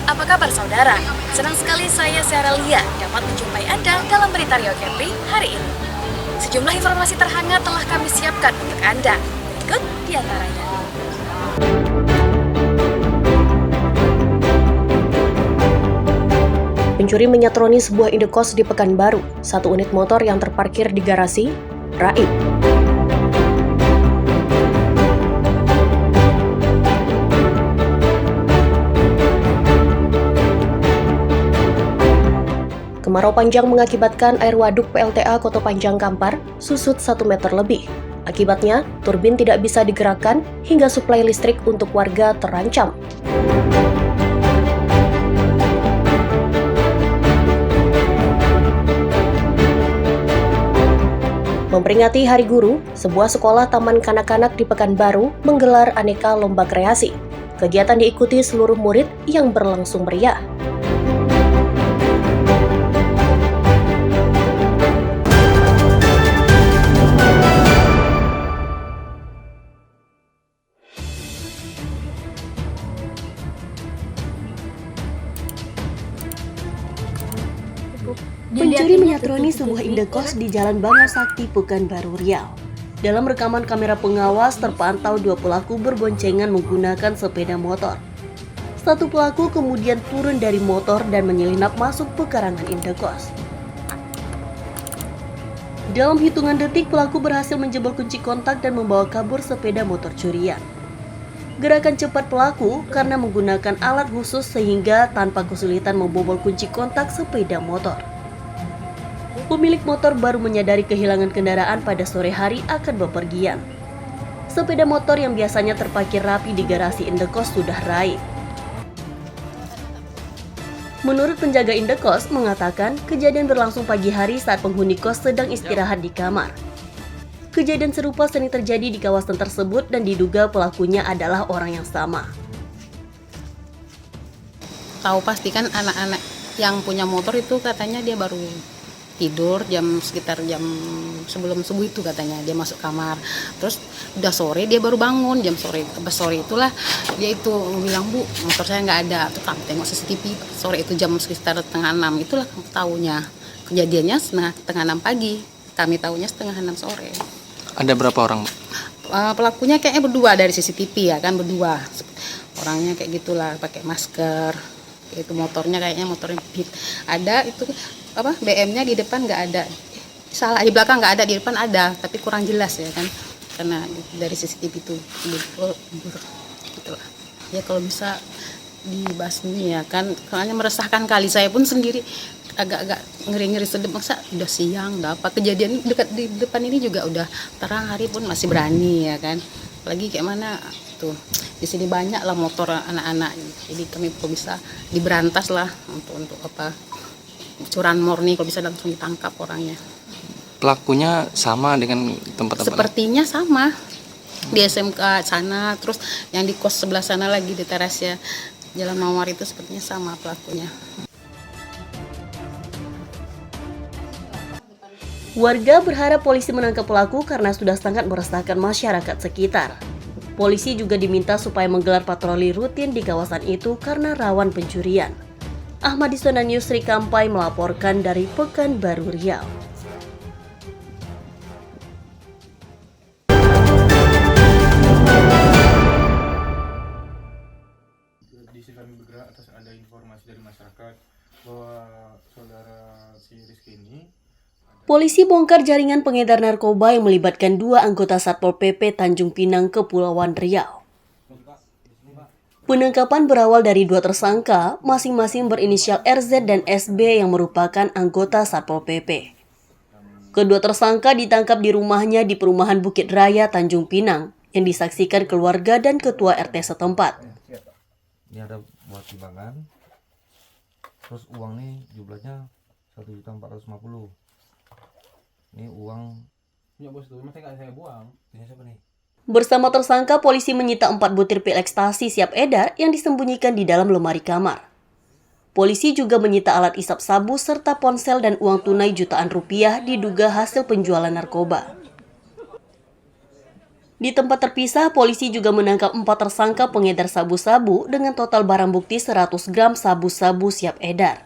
Apa kabar saudara? Senang sekali saya Sarah Lia dapat menjumpai Anda dalam berita Rio Kepri hari ini. Sejumlah informasi terhangat telah kami siapkan untuk Anda. Berikut diantaranya. Pencuri menyatroni sebuah indekos di Pekanbaru. Satu unit motor yang terparkir di garasi, raib. Kemarau panjang mengakibatkan air waduk PLTA Kota Panjang Kampar susut 1 meter lebih. Akibatnya, turbin tidak bisa digerakkan hingga suplai listrik untuk warga terancam. Memperingati Hari Guru, sebuah sekolah taman kanak-kanak di Pekanbaru menggelar aneka lomba kreasi. Kegiatan diikuti seluruh murid yang berlangsung meriah. Pencuri menyatroni sebuah indekos di Jalan Bangun Sakti, Pekanbaru, Riau. Dalam rekaman kamera pengawas, terpantau dua pelaku berboncengan menggunakan sepeda motor. Satu pelaku kemudian turun dari motor dan menyelinap masuk pekarangan indekos. Dalam hitungan detik, pelaku berhasil menjebol kunci kontak dan membawa kabur sepeda motor curian. Gerakan cepat pelaku karena menggunakan alat khusus sehingga tanpa kesulitan membobol kunci kontak sepeda motor. Pemilik motor baru menyadari kehilangan kendaraan pada sore hari akan bepergian. Sepeda motor yang biasanya terparkir rapi di garasi indekos sudah raib. Menurut penjaga indekos mengatakan kejadian berlangsung pagi hari saat penghuni kos sedang istirahat di kamar. Kejadian serupa sering terjadi di kawasan tersebut dan diduga pelakunya adalah orang yang sama. Tahu pasti kan anak-anak yang punya motor itu katanya dia baru tidur sekitar jam sebelum subuh itu katanya dia masuk kamar. Terus udah sore dia baru bangun jam sore itulah dia itu bilang, "Bu, motor saya nggak ada." Tuh kami tengok CCTV sore itu jam sekitar 5:30 itulah tahunya. Kejadiannya setengah 6 pagi. Kami tahunya setengah 6 sore. Ada berapa orang? Pelakunya kayaknya berdua dari CCTV ya kan, berdua. Orangnya kayak gitulah pakai masker. Itu motornya kayaknya motornya Beat. Ada itu BM-nya di depan nggak ada. Salah, di belakang nggak ada, di depan ada, tapi kurang jelas ya kan. Karena dari CCTV itu gitulah. Ya kalau bisa dibasmi ya kan, karena meresahkan kali, saya pun sendiri agak-agak ngeri-ngeri sedep, maksa udah siang, udah apa, kejadian dekat di depan ini juga udah terang hari pun masih berani ya kan. Apalagi kayak mana tuh, di sini banyak lah motor anak-anak, jadi kami kalau bisa diberantas lah untuk apa, curan murni, kalau bisa langsung ditangkap orangnya. Pelakunya sama dengan tempat Sepertinya sama di SMK sana, terus yang di kos sebelah sana lagi di teras ya Jalan Mawar itu sepertinya sama pelakunya. Warga berharap polisi menangkap pelaku karena sudah sangat meresahkan masyarakat sekitar. Polisi juga diminta supaya menggelar patroli rutin di kawasan itu karena rawan pencurian. Ahmad Isona News Sri Kampai melaporkan dari Pekanbaru, Riau. Di sini kami bergerak atas ada informasi dari masyarakat bahwa saudara si Rizky ini. Polisi bongkar jaringan pengedar narkoba yang melibatkan 2 anggota Satpol PP Tanjung Pinang, Kepulauan Riau. Penangkapan berawal dari 2 tersangka, masing-masing berinisial RZ dan SB yang merupakan anggota Satpol PP. Kedua tersangka ditangkap di rumahnya di perumahan Bukit Raya, Tanjung Pinang, yang disaksikan keluarga dan ketua RT setempat. Ini ada buat timbangan, terus uang nih jumlahnya 1.450.000. Ini uang Ya bos, itu masih nggak saya buang. punya siapa nih? Bersama tersangka, polisi menyita 4 butir pil ekstasi siap edar yang disembunyikan di dalam lemari kamar. Polisi juga menyita alat isap sabu serta ponsel dan uang tunai jutaan rupiah diduga hasil penjualan narkoba. Di tempat terpisah, polisi juga menangkap 4 tersangka pengedar sabu-sabu dengan total barang bukti 100 gram sabu-sabu siap edar.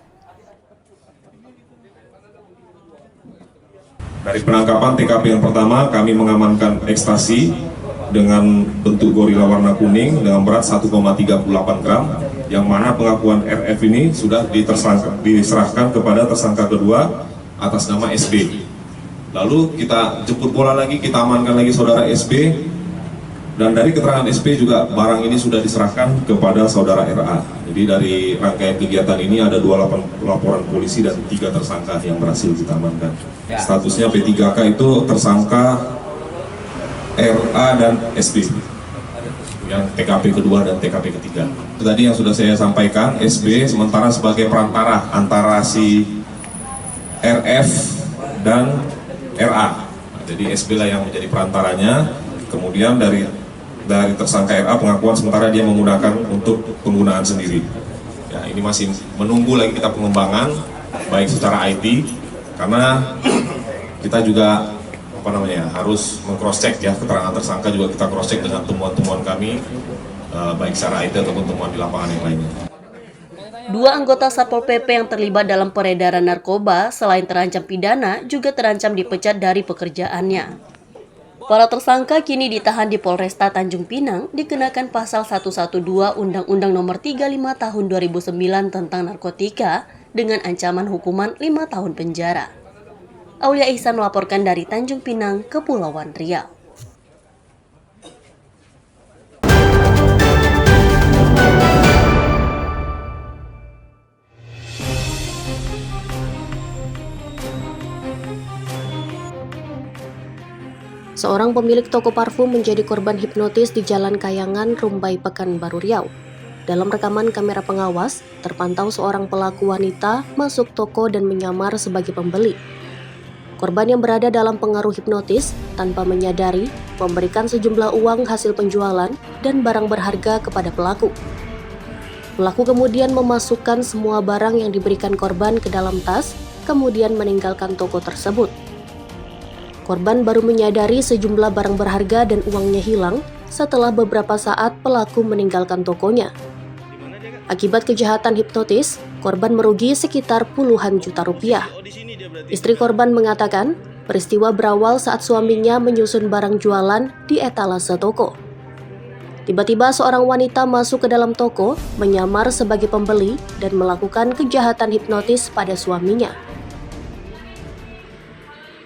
Dari penangkapan TKP yang pertama, kami mengamankan ekstasi dengan bentuk gorila warna kuning dengan berat 1,38 gram, yang mana pengakuan RF ini sudah diserahkan kepada tersangka kedua atas nama SB. Lalu kita jemput bola lagi, kita amankan lagi saudara SB, dan dari keterangan SB juga barang ini sudah diserahkan kepada saudara RA. Jadi dari rangkaian kegiatan ini ada 2 laporan polisi dan 3 tersangka yang berhasil kita amankan. Statusnya P3K itu tersangka RA dan SB, yang TKP kedua dan TKP ketiga. Tadi yang sudah saya sampaikan, SB sementara sebagai perantara antara si RF dan RA. Jadi SB lah yang menjadi perantaranya. Kemudian dari tersangka RA pengakuan sementara dia menggunakan untuk penggunaan sendiri. Ya, ini masih menunggu lagi kita pengembangan baik secara IT, karena kita juga harus meng-cross check ya keterangan tersangka, juga kita cross check dengan temuan-temuan kami baik secara IT ataupun temuan di lapangan yang lainnya. 2 anggota Satpol PP yang terlibat dalam peredaran narkoba selain terancam pidana juga terancam dipecat dari pekerjaannya. Para tersangka kini ditahan di Polresta Tanjung Pinang dikenakan pasal 112 Undang-Undang Nomor 35 Tahun 2009 tentang narkotika dengan ancaman hukuman 5 tahun penjara. Aulia Ihsan melaporkan dari Tanjung Pinang, Kepulauan Riau. Seorang pemilik toko parfum menjadi korban hipnotis di Jalan Kayangan, Rumbai, Pekanbaru Riau. Dalam rekaman kamera pengawas, terpantau seorang pelaku wanita masuk toko dan menyamar sebagai pembeli. Korban yang berada dalam pengaruh hipnotis tanpa menyadari memberikan sejumlah uang hasil penjualan dan barang berharga kepada pelaku. Pelaku kemudian memasukkan semua barang yang diberikan korban ke dalam tas, kemudian meninggalkan toko tersebut. Korban baru menyadari sejumlah barang berharga dan uangnya hilang setelah beberapa saat pelaku meninggalkan tokonya. Akibat kejahatan hipnotis, korban merugi sekitar puluhan juta rupiah. Istri korban mengatakan, peristiwa berawal saat suaminya menyusun barang jualan di etalase toko. Tiba-tiba seorang wanita masuk ke dalam toko, menyamar sebagai pembeli dan melakukan kejahatan hipnotis pada suaminya.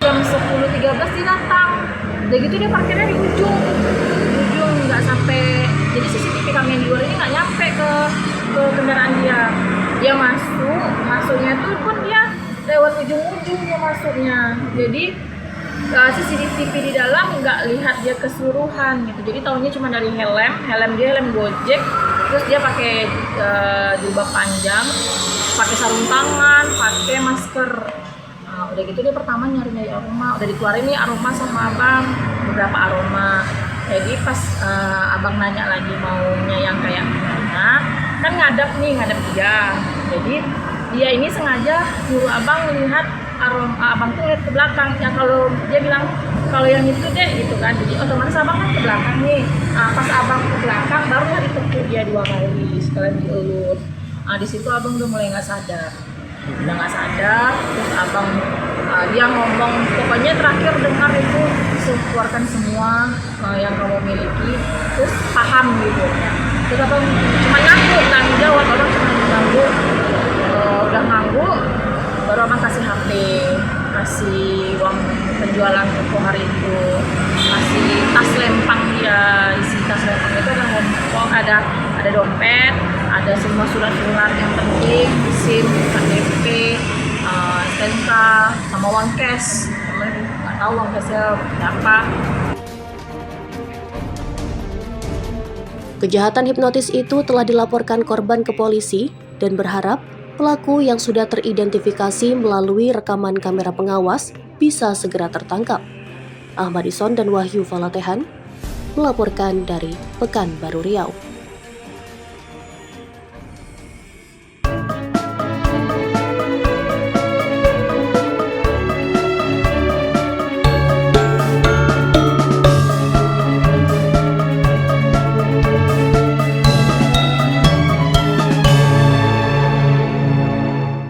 Jam 10.13 dia datang, udah gitu dia parkirnya di ujung nggak sampai, jadi CCTV kami yang di luar ini nggak nyampe ke kendaraan dia masuknya tuh pun dia lewat ujung-ujung dia masuknya, jadi CCTV di dalam nggak lihat dia keseluruhan gitu, jadi tahunya cuma dari helm dia helm Gojek, terus dia pakai jubah panjang, pakai sarung tangan, pakai masker. Udah gitu dia pertama nyari aroma, udah dikeluarin nih aroma sama abang, beberapa aroma. Jadi pas abang nanya lagi maunya yang kayak gimana, kan ngadap dia. Jadi dia ini sengaja nyuruh abang melihat aroma, abang tuh lihat ke belakang. Ya kalau dia bilang kalau yang itu deh gitu kan, jadi otomatis abang kan ke belakang nih. Pas abang ke belakang baru ditepuk dia 2 kali sekalian dielus. Di situ abang udah mulai nggak sadar. Terus abang dia ngomong, pokoknya terakhir dengar itu keluarkan semua yang kamu miliki, terus paham gitu. Terus abang cuma ngangguk, tanggung jawab, abang cuma ngangguk, udah ngangguk, baru abang kasih HP, kasih uang penjualan toko hari itu, kasih tas lempang dia, isi tas lempang itu ada ngomong, ada dompet, ada semua surat-surat yang penting, SIM, KTP, STNK, sama uang cash. Nggak tahu uang cashnya berapa. Kejahatan hipnotis itu telah dilaporkan korban ke polisi dan berharap pelaku yang sudah teridentifikasi melalui rekaman kamera pengawas bisa segera tertangkap. Ahmad Ison dan Wahyu Falatehan melaporkan dari Pekanbaru Riau.